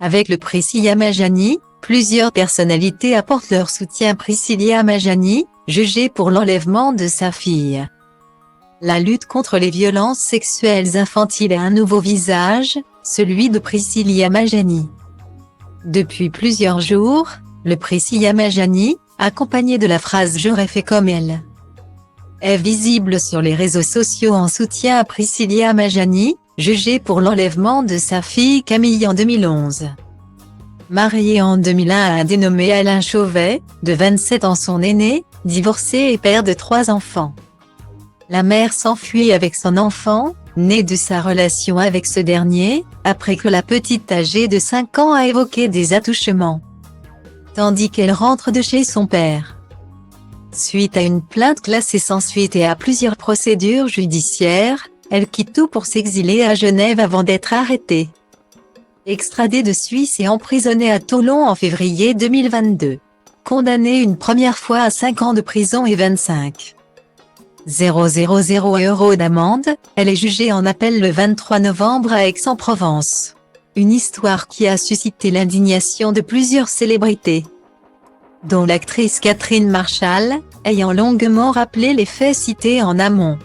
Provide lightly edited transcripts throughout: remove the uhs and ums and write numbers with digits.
Avec le Priscilla Majani, plusieurs personnalités apportent leur soutien à Priscilla Majani, jugée pour l'enlèvement de sa fille. La lutte contre les violences sexuelles infantiles a un nouveau visage, celui de Priscilla Majani. Depuis plusieurs jours, le Priscilla Majani, accompagné de la phrase « J'aurais fait comme elle », est visible sur les réseaux sociaux en soutien à Priscilla Majani, jugée pour l'enlèvement de sa fille Camille en 2011. Marié en 2001 à un dénommé Alain Chauvet, de 27 ans son aîné, divorcé et père de 3 enfants. La mère s'enfuit avec son enfant, né de sa relation avec ce dernier, après que la petite âgée de 5 ans a évoqué des attouchements. Tandis qu'elle rentre de chez son père. Suite à une plainte classée sans suite et à plusieurs procédures judiciaires, elle quitte tout pour s'exiler à Genève avant d'être arrêtée. Extradée de Suisse et emprisonnée à Toulon en février 2022. Condamnée une première fois à 5 ans de prison et 25 000 € d'amende, elle est jugée en appel le 23 novembre à Aix-en-Provence. Une histoire qui a suscité l'indignation de plusieurs célébrités, dont l'actrice Catherine Marchal, ayant longuement rappelé les faits cités en amont,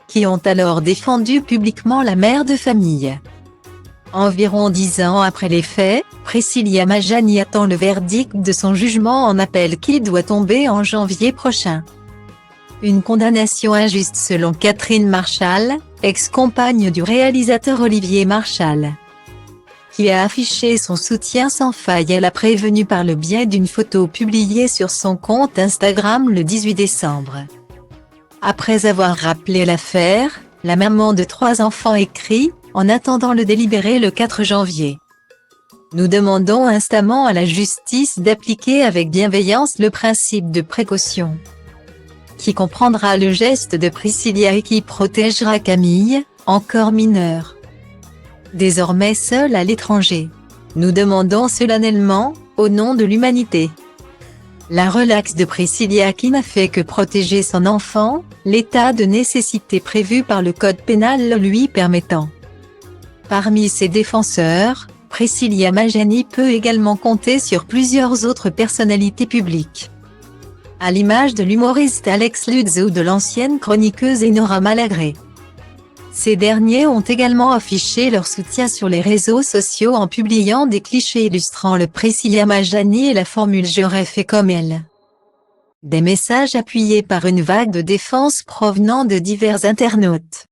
qui ont alors défendu publiquement la mère de famille. Environ 10 ans après les faits, Priscilla Majani attend le verdict de son jugement en appel qui doit tomber en janvier prochain. Une condamnation injuste selon Catherine Marchal, ex-compagne du réalisateur Olivier Marchal, qui a affiché son soutien sans faille à la prévenue par le biais d'une photo publiée sur son compte Instagram le 18 décembre. Après avoir rappelé l'affaire, la maman de 3 enfants écrit, en attendant le délibéré le 4 janvier. Nous demandons instamment à la justice d'appliquer avec bienveillance le principe de précaution, qui comprendra le geste de Priscilla et qui protégera Camille, encore mineure, désormais seule à l'étranger. Nous demandons solennellement, au nom de l'humanité, la relaxe de Priscilla qui n'a fait que protéger son enfant, l'état de nécessité prévu par le code pénal le lui permettant. Parmi ses défenseurs, Priscilla Majani peut également compter sur plusieurs autres personnalités publiques, à l'image de l'humoriste Alex Lutz ou de l'ancienne chroniqueuse Enora Malagré. Ces derniers ont également affiché leur soutien sur les réseaux sociaux en publiant des clichés illustrant le Priscilla Majani et la formule « J'aurais fait comme elle ». Des messages appuyés par une vague de défense provenant de divers internautes.